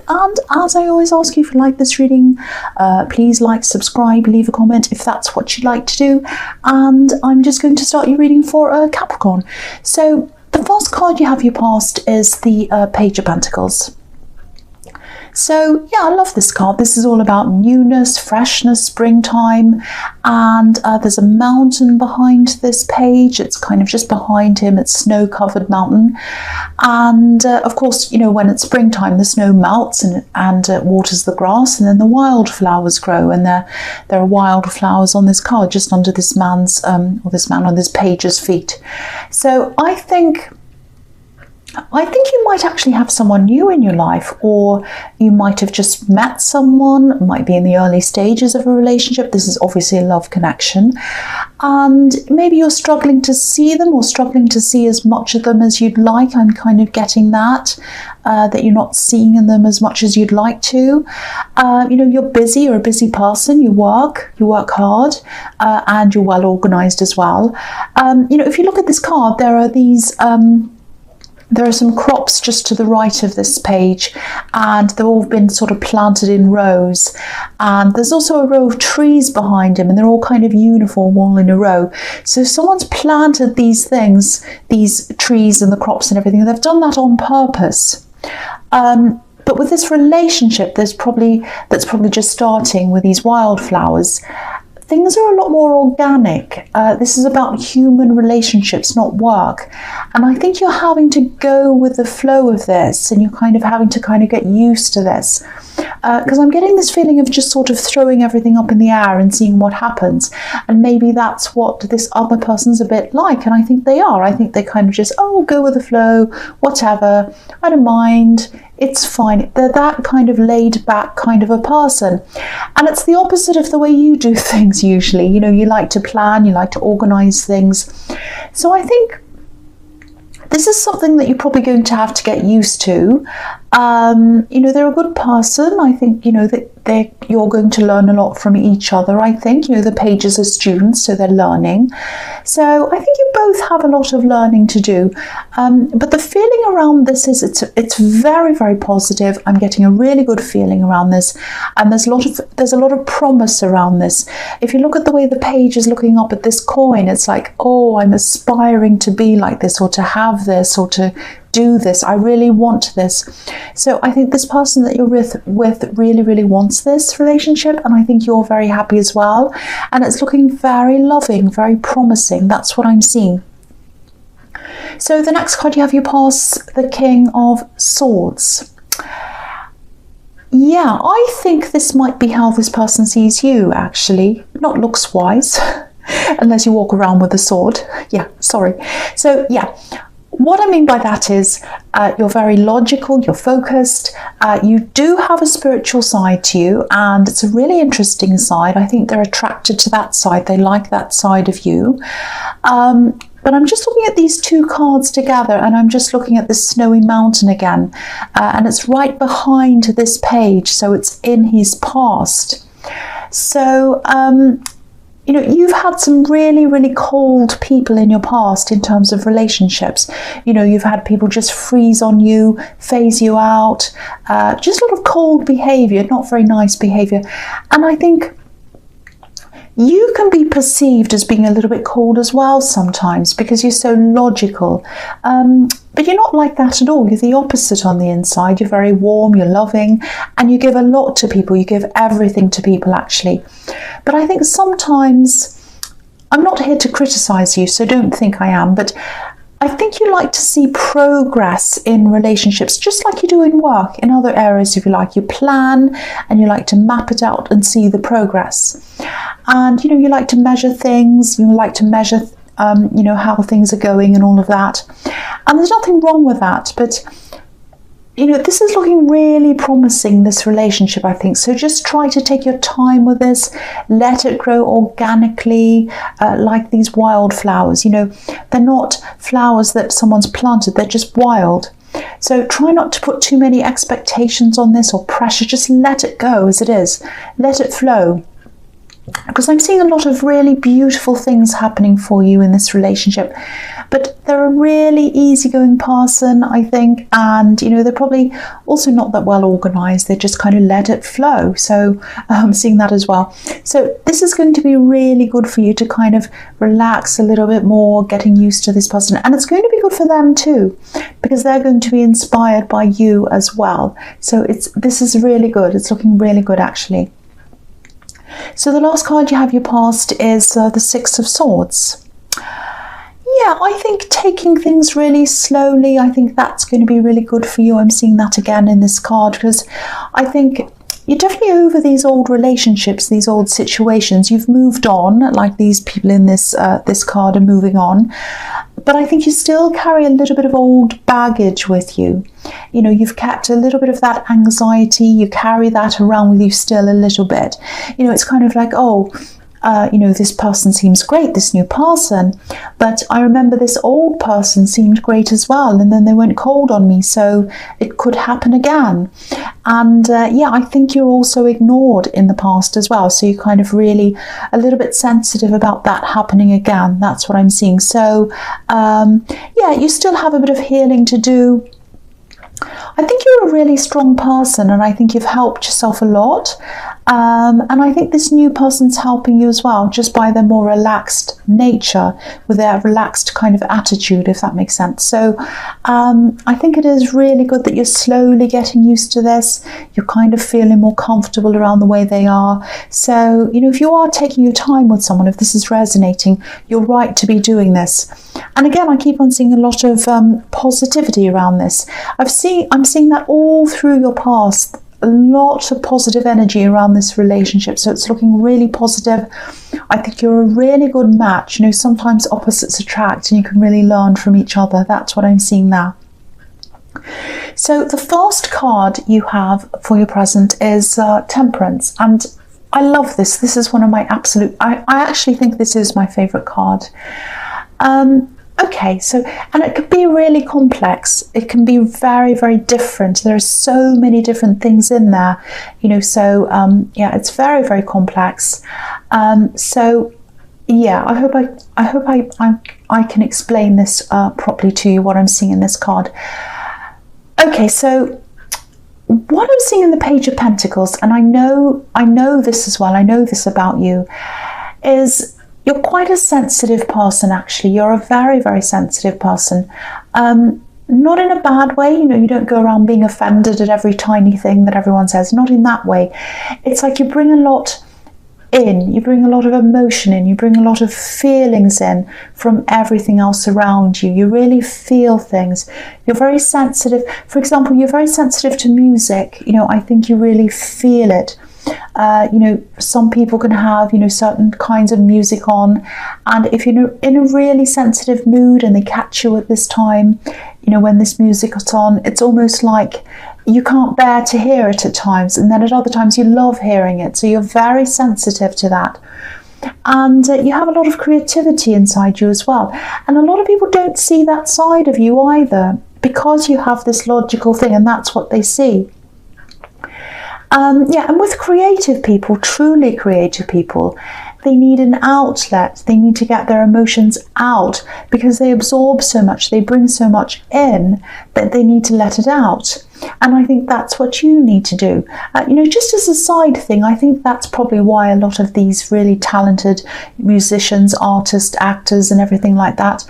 And as I always ask you, if you like this reading, please like, subscribe, leave a comment if that's what you'd like to do. And I'm just going to start your reading for Capricorn. So the first card you have your past is the Page of Pentacles. So yeah, I love this card. This is all about newness, freshness, springtime, and there's a mountain behind this page. It's kind of just behind him. It's snow-covered mountain, and of course, you know, when it's springtime, the snow melts and waters the grass, and then the wildflowers grow. And there are wildflowers on this card, just under this man's or this man on this page's feet. So I think you might actually have someone new in your life, or you might have just met someone, might be in the early stages of a relationship. This is obviously a love connection, and maybe you're struggling to see them, or struggling to see as much of them as you'd like. I'm kind of getting that you're not seeing in them as much as you'd like to. You know, you're busy, you're a busy person, you work hard, and you're well organized as well. You know, if you look at this card, there are these there are some crops just to the right of this page, and they've all been sort of planted in rows. And there's also a row of trees behind him, and they're all kind of uniform, all in a row. So someone's planted these things, these trees and the crops and everything, and they've done that on purpose. But with this relationship, that's probably just starting with these wildflowers, things are a lot more organic. This is about human relationships, not work. And I think you're having to go with the flow of this, and you're kind of having to get used to this. Because I'm getting this feeling of just sort of throwing everything up in the air and seeing what happens. And maybe that's what this other person's a bit like. And I think they are. I think they kind of just, oh, go with the flow, whatever, I don't mind. It's fine. They're that kind of laid back kind of a person. And it's the opposite of the way you do things usually. You know, you like to plan, you like to organize things. So I think this is something that you're probably going to have to get used to. You know, they're a good person. I think, you know, that you're going to learn a lot from each other. I think, you know, the pages are students, so they're learning. So I think you both have a lot of learning to do. But the feeling around this is it's very, very positive. I'm getting a really good feeling around this, and there's a lot of promise around this. If you look at the way the page is looking up at this coin, it's like, oh, I'm aspiring to be like this, or to have this, or to do this. I really want this. So I think this person that you're with really, really wants this relationship, and I think you're very happy as well. And it's looking very loving, very promising. That's what I'm seeing. So the next card you have your past, the King of Swords. Yeah, I think this might be how this person sees you, actually, not looks wise, unless you walk around with a sword. Yeah, sorry. So yeah, what I mean by that is you're very logical, you're focused, you do have a spiritual side to you, and it's a really interesting side. I think they're attracted to that side, they like that side of you. But I'm just looking at these two cards together, and I'm just looking at this snowy mountain again, and it's right behind this page, so it's in his past. So you know, you've had some really, really cold people in your past in terms of relationships. You know, you've had people just freeze on you, phase you out, just a lot of cold behavior, not very nice behavior. And I think you can be perceived as being a little bit cold as well sometimes, because you're so logical. But you're not like that at all. You're the opposite on the inside. You're very warm, you're loving, and you give a lot to people. You give everything to people, actually. But I think sometimes, I'm not here to criticize you, so don't think I am, but I think you like to see progress in relationships, just like you do in work, in other areas, if you like. You plan, and you like to map it out and see the progress. And, you know, you like to measure things, you like to measure you know, how things are going and all of that. And there's nothing wrong with that, but you know, this is looking really promising, this relationship, I think. So just try to take your time with this, let it grow organically, like these wildflowers. You know, they're not flowers that someone's planted, they're just wild. So try not to put too many expectations on this or pressure, just let it go as it is, let it flow. Because I'm seeing a lot of really beautiful things happening for you in this relationship. but they're a really easygoing person, I think, and they're probably also not that well organized. They just kind of let it flow. So seeing that as well. So this is going to be really good for you to kind of relax a little bit more, getting used to this person, and it's going to be good for them too, because they're going to be inspired by you as well. So this is really good. It's looking really good, actually. So the last card you have your past is the Six of Swords. Yeah, I think taking things really slowly, I think that's going to be really good for you. I'm seeing that again in this card, because I think you're definitely over these old relationships, these old situations. You've moved on, like these people in this card are moving on. But I think you still carry a little bit of old baggage with you. You've kept a little bit of that anxiety. You carry that around with you still a little bit. It's kind of like, oh, this person seems great, this new person, but I remember this old person seemed great as well, and then they went cold on me, so it could happen again. And yeah, I think you're also ignored in the past as well, so you're kind of really a little bit sensitive about that happening again. That's what I'm seeing. So yeah, you still have a bit of healing to do. I think you're a really strong person, and I think you've helped yourself a lot. And I think this new person's helping you as well, just by their more relaxed nature, with their relaxed kind of attitude, if that makes sense. So I think it is really good that you're slowly getting used to this. You're kind of feeling more comfortable around the way they are. So, if you are taking your time with someone, if this is resonating, you're right to be doing this. And again, I keep on seeing a lot of positivity around this. I'm seeing that all through your past. A lot of positive energy around this relationship, so it's looking really positive. I think you're a really good match. Sometimes opposites attract, and you can really learn from each other. That's what I'm seeing now. So the first card you have for your present is Temperance, and I love this. This is one of my absolute, I actually think this is my favorite card. Okay, so, and it could be really complex. It can be very, very different. There are so many different things in there, so yeah, it's very, very complex. So yeah, I hope I can explain this properly to you, what I'm seeing in this card. Okay, so what I'm seeing in the Page of Pentacles, and I know this as well, I know this about you, is you're quite a sensitive person, actually. You're a very, very sensitive person. Not in a bad way, you don't go around being offended at every tiny thing that everyone says. Not in that way. It's like you bring a lot in. You bring a lot of emotion in. You bring a lot of feelings in from everything else around you. You really feel things. You're very sensitive. For example, you're very sensitive to music. I think you really feel it. Some people can have, certain kinds of music on, and if you're in a really sensitive mood and they catch you at this time, when this music is on, it's almost like you can't bear to hear it at times, and then at other times you love hearing it. So you're very sensitive to that. And you have a lot of creativity inside you as well. And a lot of people don't see that side of you either, because you have this logical thing, and that's what they see. Yeah, and with creative people, truly creative people, they need an outlet. They need to get their emotions out, because they absorb so much, they bring so much in, that they need to let it out. And I think that's what you need to do. Just as a side thing, I think that's probably why a lot of these really talented musicians, artists, actors, and everything like that,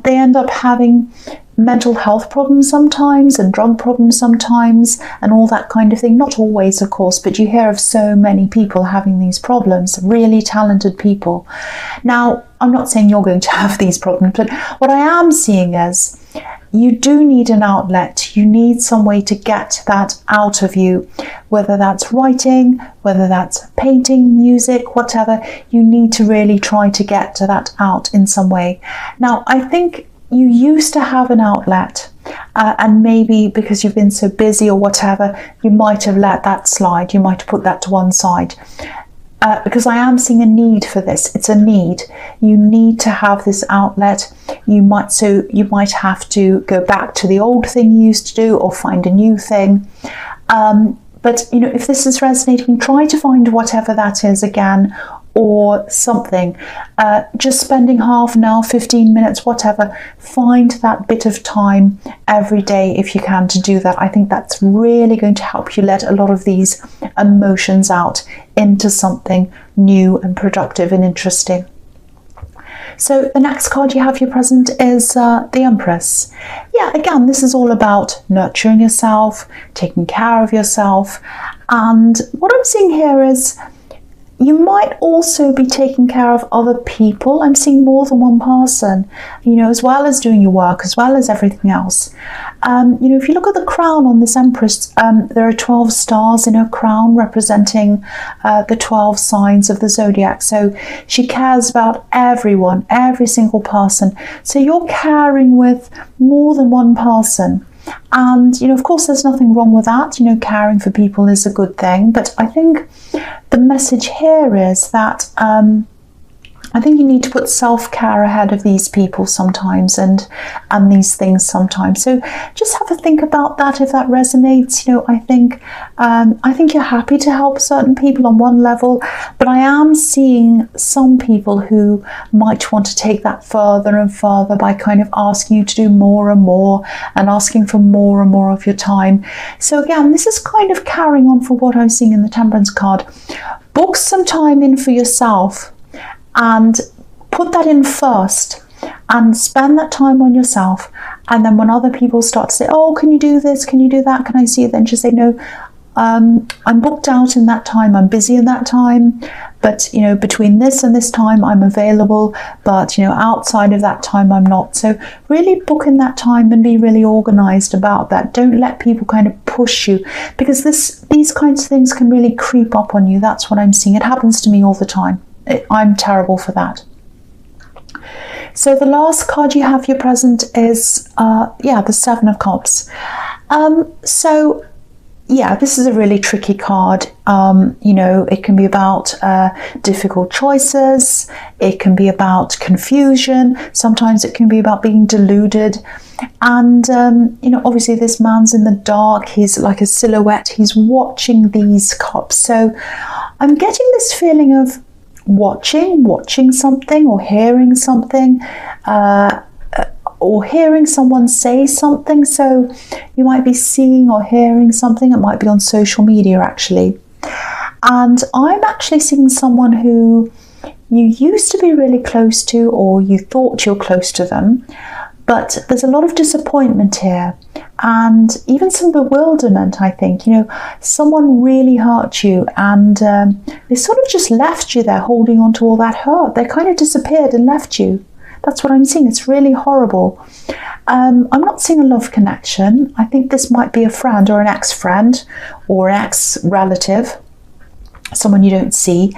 they end up having mental health problems sometimes, and drug problems sometimes, and all that kind of thing. Not always, of course, but you hear of so many people having these problems, really talented people. Now, I'm not saying you're going to have these problems, but what I am seeing is you do need an outlet. You need some way to get that out of you, whether that's writing, whether that's painting, music, whatever. You need to really try to get to that out in some way. Now, I think you used to have an outlet, and maybe because you've been so busy or whatever, you might have let that slide. You might have put that to one side. Because I am seeing a need for this. It's a need. You need to have this outlet. You might have to go back to the old thing you used to do, or find a new thing. But if this is resonating, try to find whatever that is again, or something. Just spending half an hour, 15 minutes, whatever. Find that bit of time every day if you can to do that. I think that's really going to help you let a lot of these emotions out into something new and productive and interesting. So the next card you have here present is the Empress. Yeah, again, this is all about nurturing yourself, taking care of yourself. And what I'm seeing here is you might also be taking care of other people. I'm seeing more than one person, as well as doing your work, as well as everything else. If you look at the crown on this Empress, there are 12 stars in her crown representing the 12 signs of the zodiac. So she cares about everyone, every single person. So you're caring with more than one person. And, of course, there's nothing wrong with that. Caring for people is a good thing. But I think the message here is that I think you need to put self-care ahead of these people sometimes and these things sometimes. So just have a think about that if that resonates. I think you're happy to help certain people on one level, but I am seeing some people who might want to take that further and further by kind of asking you to do more and more and asking for more and more of your time. So again, this is kind of carrying on for what I'm seeing in the Temperance card. Book some time in for yourself and put that in first and spend that time on yourself. And then when other people start to say, oh, can you do this? Can you do that? Can I see it? Then just say, no, I'm booked out in that time. I'm busy in that time. But, between this and this time, I'm available. But, outside of that time, I'm not. So really book in that time and be really organized about that. Don't let people kind of push you, because these kinds of things can really creep up on you. That's what I'm seeing. It happens to me all the time. I'm terrible for that. So the last card you have here present is, the Seven of Cups. This is a really tricky card. It can be about difficult choices. It can be about confusion. Sometimes it can be about being deluded. And, obviously this man's in the dark. He's like a silhouette. He's watching these cups. So I'm getting this feeling of watching something or hearing something, or hearing someone say something. So you might be seeing or hearing something. It might be on social media actually. And I'm actually seeing someone who you used to be really close to, or you thought you're close to them, but there's a lot of disappointment here and even some bewilderment, I think. Someone really hurt you and they sort of just left you there holding on to all that hurt. They kind of disappeared and left you. That's what I'm seeing. It's really horrible. I'm not seeing a love connection. I think this might be a friend or an ex-friend or an ex-relative, someone you don't see.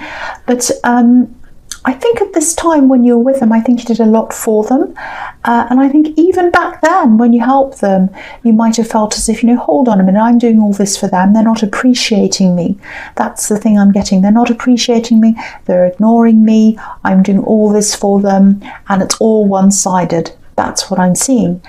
But I think at this time when you were with them, I think you did a lot for them. And I think even back then when you helped them, you might have felt as if, hold on a minute, I'm doing all this for them. They're not appreciating me. That's the thing I'm getting. They're not appreciating me. They're ignoring me. I'm doing all this for them. And it's all one-sided. That's what I'm seeing.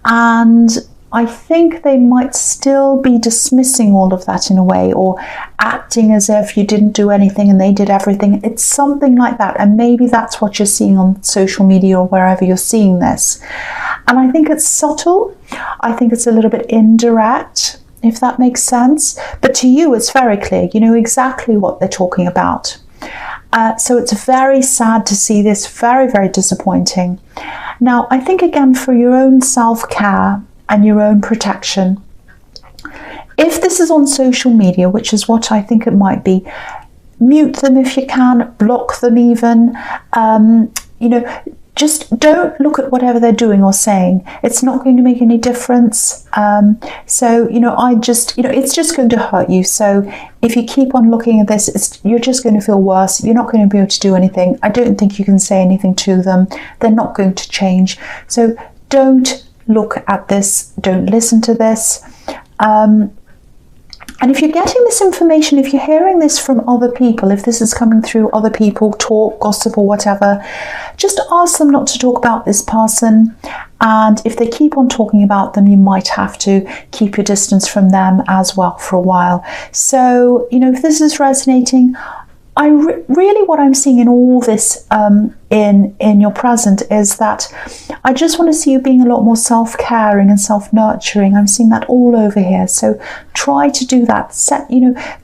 And I think they might still be dismissing all of that in a way, or acting as if you didn't do anything and they did everything. It's something like that. And maybe that's what you're seeing on social media or wherever you're seeing this. And I think it's subtle. I think it's a little bit indirect, if that makes sense. But to you, it's very clear. You know exactly what they're talking about. So it's very sad to see this, very, very disappointing. Now, I think, again, for your own self-care and your own protection, if this is on social media, which is what I think it might be, mute them if you can, block them even, just don't look at whatever they're doing or saying. It's not going to make any difference. It's just going to hurt you. So if you keep on looking at this, you're just going to feel worse. You're not going to be able to do anything. I don't think you can say anything to them. They're not going to change. So don't look at this. Don't listen to this. And if you're getting this information, if you're hearing this from other people, if this is coming through other people, talk, gossip or whatever, just ask them not to talk about this person. And if they keep on talking about them, you might have to keep your distance from them as well for a while. So, if this is resonating, really what I'm seeing in all this in your present is that I just want to see you being a lot more self-caring and self-nurturing. I'm seeing that all over here. So try to do that.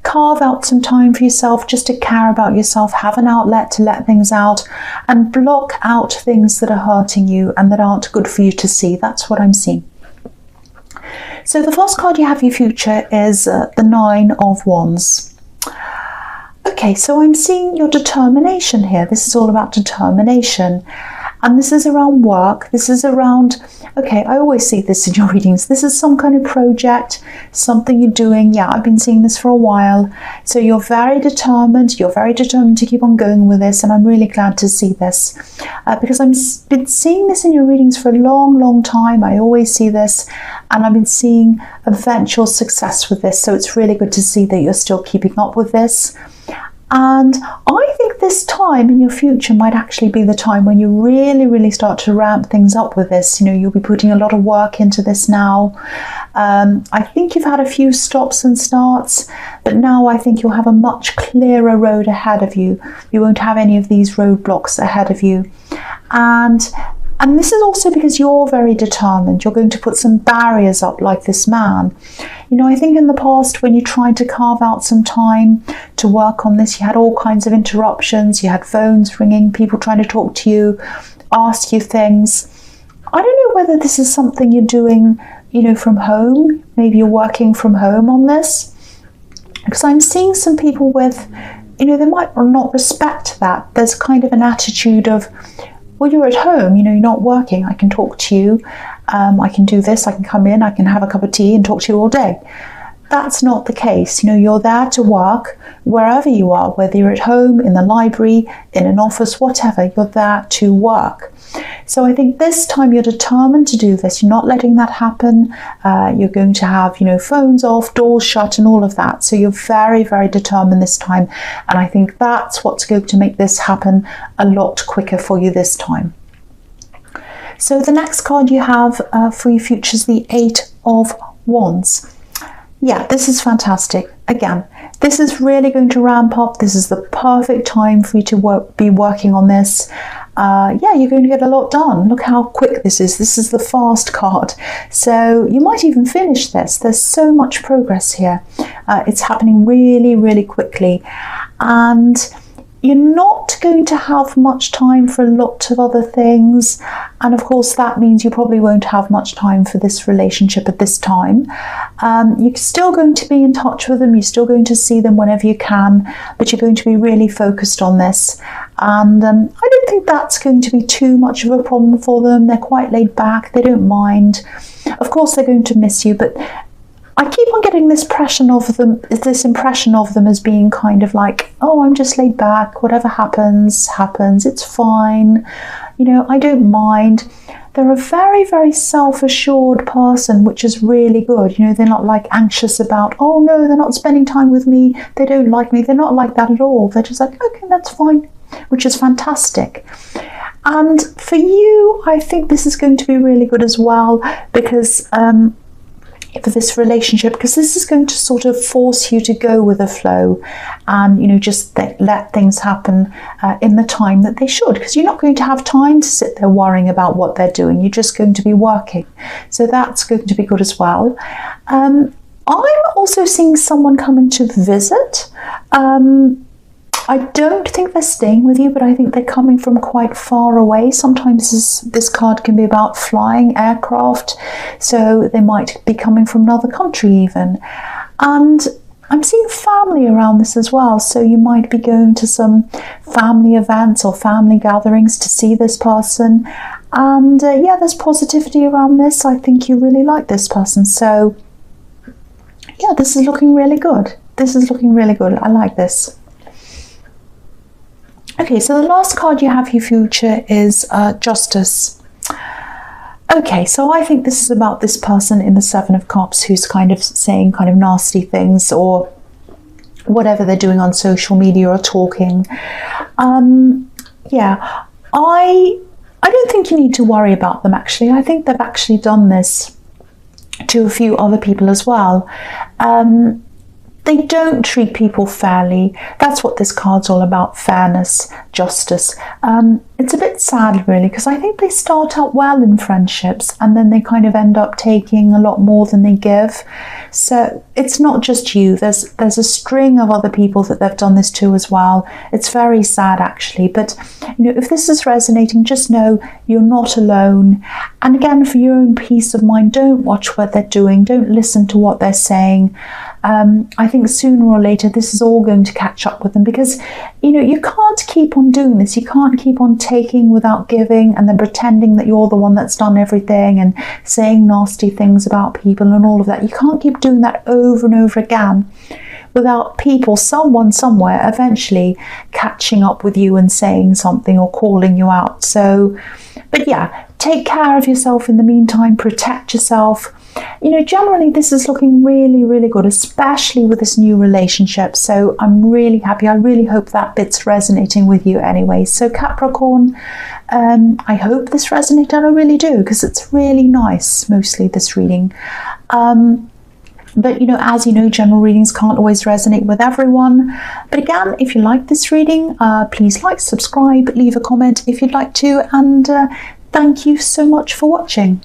Carve out some time for yourself just to care about yourself. Have an outlet to let things out and block out things that are hurting you and that aren't good for you to see. That's what I'm seeing. So the first card you have for your future is the Nine of Wands. Okay, so I'm seeing your determination here. This is all about determination. And this is around work. This is around, okay, I always see this in your readings. This is some kind of project, something you're doing. Yeah, I've been seeing this for a while. So you're very determined. You're very determined to keep on going with this. And I'm really glad to see this because I've been seeing this in your readings for a long, long time. I always see this. And I've been seeing eventual success with this. So it's really good to see that you're still keeping up with this. And I think this time in your future might actually be the time when you really, really start to ramp things up with this. You'll be putting a lot of work into this now. I think you've had a few stops and starts, but now I think you'll have a much clearer road ahead of you. You won't have any of these roadblocks ahead of you. And this is also because you're very determined. You're going to put some barriers up like this man. I think in the past when you tried to carve out some time to work on this, you had all kinds of interruptions. You had phones ringing, people trying to talk to you, ask you things. I don't know whether this is something you're doing, from home. Maybe you're working from home on this. Because I'm seeing some people with, they might not respect that. There's kind of an attitude of, well, you're at home, you're not working. I can talk to you. I can do this. I can come in. I can have a cup of tea and talk to you all day. That's not the case. You're there to work wherever you are, whether you're at home, in the library, in an office, whatever, you're there to work. So I think this time you're determined to do this. You're not letting that happen. You're going to have, phones off, doors shut and all of that. So you're very, very determined this time. And I think that's what's going to make this happen a lot quicker for you this time. So the next card you have for your future is the Eight of Wands. Yeah, this is fantastic. Again, this is really going to ramp up. This is the perfect time for you to be working on this. Yeah, you're going to get a lot done. Look how quick this is. This is the fast card. So you might even finish this. There's so much progress here. It's happening really, really quickly. And you're not going to have much time for a lot of other things. And of course, that means you probably won't have much time for this relationship at this time. You're still going to be in touch with them. You're still going to see them whenever you can, but you're going to be really focused on this. And I don't think that's going to be too much of a problem for them. They're quite laid back. They don't mind. Of course, they're going to miss you, but I keep on getting this impression of them as being kind of like, oh, I'm just laid back. Whatever happens, happens. It's fine. I don't mind. They're a very, very self-assured person, which is really good. They're not like anxious about, oh no, they're not spending time with me. They don't like me. They're not like that at all. They're just like, okay, that's fine, which is fantastic. And for you, I think this is going to be really good as well because for this relationship, because this is going to sort of force you to go with the flow and just let things happen in the time that they should, because you're not going to have time to sit there worrying about what they're doing. You're just going to be working, so that's going to be good as well. I'm also seeing someone coming to visit. I don't think they're staying with you, but I think they're coming from quite far away. Sometimes this card can be about flying aircraft, so they might be coming from another country even. And I'm seeing family around this as well, so you might be going to some family events or family gatherings to see this person. And yeah, there's positivity around this. I think you really like this person. So yeah, this is looking really good. This is looking really good. I like this. Okay, so the last card you have for your future is Justice. Okay, so I think this is about this person in the Seven of Cups who's kind of saying kind of nasty things or whatever they're doing on social media or talking. Yeah, I don't think you need to worry about them actually. I think they've actually done this to a few other people as well. they don't treat people fairly. That's what this card's all about, fairness, justice. It's a bit sad really, because I think they start out well in friendships and then they kind of end up taking a lot more than they give. So it's not just you, there's a string of other people that they've done this to as well. It's very sad actually, but you know, if this is resonating, just know you're not alone. And again, for your own peace of mind, don't watch what they're doing, don't listen to what they're saying. I think sooner or later this is all going to catch up with them, because you know, you can't keep on doing this. You can't keep on taking without giving and then pretending that you're the one that's done everything and saying nasty things about people and all of that. You can't keep doing that over and over again without people, someone somewhere, eventually catching up with you and saying something or calling you out. So, but yeah, take care of yourself in the meantime, protect yourself. You know, generally this is looking really, really good, especially with this new relationship. So I'm really happy. I really hope that bit's resonating with you anyway. So Capricorn, I hope this resonated. I really do, because it's really nice, mostly this reading. But you know, as you know, general readings can't always resonate with everyone. But again, if you like this reading, please like, subscribe, leave a comment if you'd like to, and thank you so much for watching.